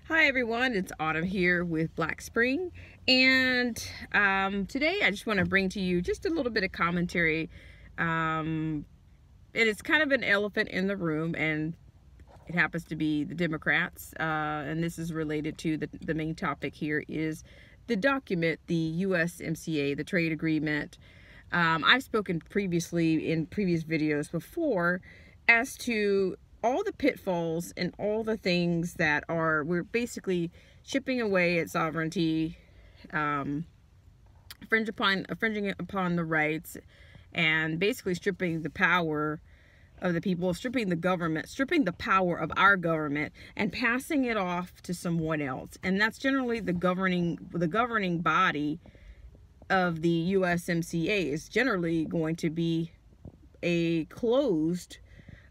Hi everyone, it's Autumn here with Black Spring, and today I just want to bring to you just a little bit of commentary. It is kind of an elephant in the room, and it happens to be the Democrats, and this is related to the main topic here is the document, the USMCA, the trade agreement. I've spoken previously in previous videos before as to all the pitfalls and all the things that we're basically chipping away at sovereignty, infringing upon the rights, and basically stripping the power of the people, stripping the government, stripping the power of our government, and passing it off to someone else. And that's generally the governing body of the USMCA is generally going to be a closed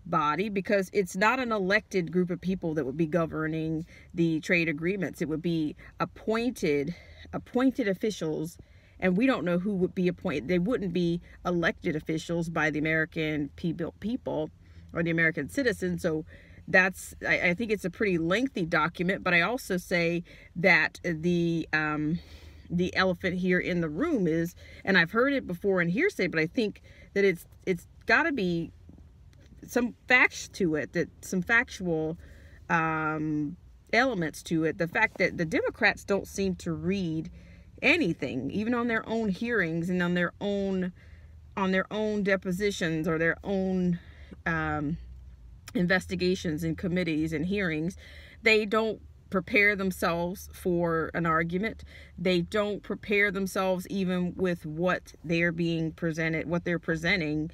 body, because it's not an elected group of people that would be governing the trade agreements. It would be appointed officials, and we don't know who would be appointed. They wouldn't be elected officials by the American people or the American citizens. So that's, I think it's a pretty lengthy document, but I also say that the elephant here in the room is, and I've heard it before in hearsay, but I think that it's got to be some facts to it, that some factual elements to it. The fact that the Democrats don't seem to read anything, even on their own hearings and on their own depositions or their own investigations and committees and hearings. They don't prepare themselves for an argument. They don't prepare themselves even with what they're being presented, what they're presenting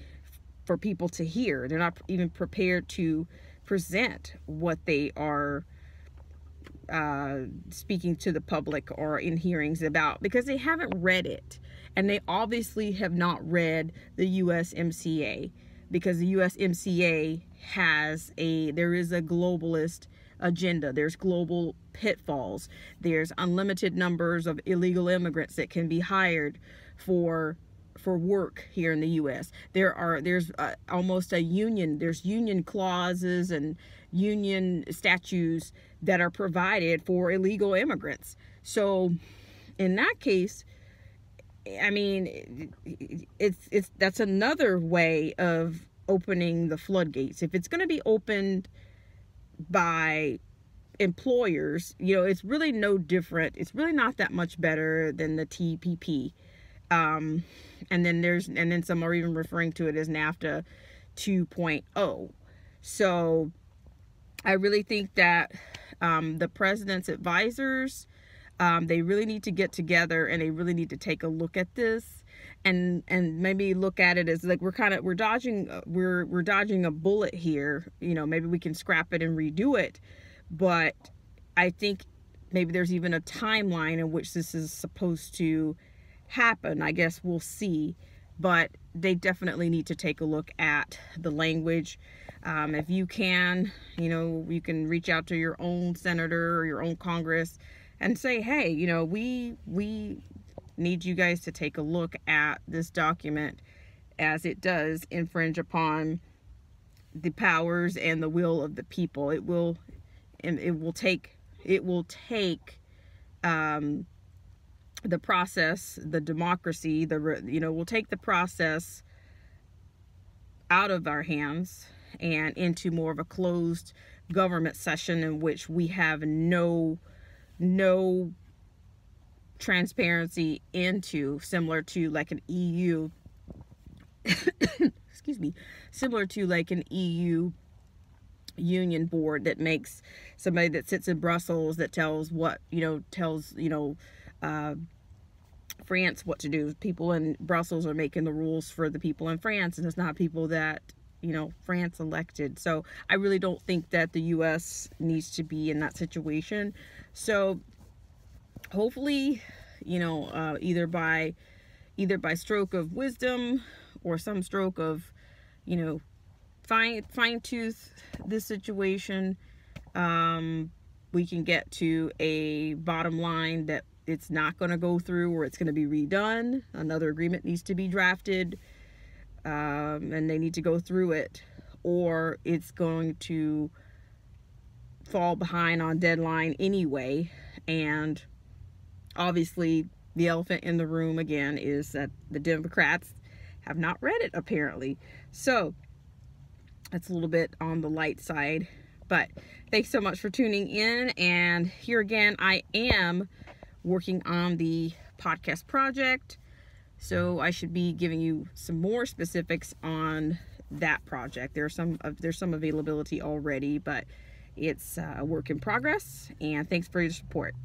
for people to hear. They're not even prepared to present what they are speaking to the public or in hearings about, because they haven't read it. And they obviously have not read the USMCA, because the USMCA there is a globalist agenda. There's global pitfalls. There's unlimited numbers of illegal immigrants that can be hired for work here in the U.S. There's almost a union. There's union clauses and union statutes that are provided for illegal immigrants. So in that case, I mean, that's another way of opening the floodgates. If it's going to be opened by employers, it's really no different. It's really not that much better than the TPP. And then some are even referring to it as NAFTA 2.0. So I really think that the president's advisors, they really need to get together, and they really need to take a look at this, and maybe look at it as like we're dodging a bullet here. Maybe we can scrap it and redo it, but I think maybe there's even a timeline in which this is supposed to happen. I guess we'll see, but they definitely need to take a look at the language. If you can, you can reach out to your own senator or your own Congress and say, hey, we need you guys to take a look at this document, as it does infringe upon the powers and the will of the people. It will take the process, the democracy, we'll take the process out of our hands and into more of a closed government session, in which we have no transparency into, similar to like an EU excuse me, similar to like an EU union board that makes somebody that sits in Brussels that tells France what to do. People in Brussels are making the rules for the people in France, and it's not people that France elected. So I really don't think that the US needs to be in that situation. So hopefully, either by stroke of wisdom or some stroke of fine tooth this situation, we can get to a bottom line that it's not going to go through, or it's going to be redone. Another agreement needs to be drafted, and they need to go through it, or it's going to fall behind on deadline anyway. And obviously the elephant in the room again is that the Democrats have not read it apparently. So that's a little bit on the light side. But thanks so much for tuning in. And here again, I am working on the podcast project, so I should be giving you some more specifics on that project. There's some availability already, but it's a work in progress. And thanks for your support.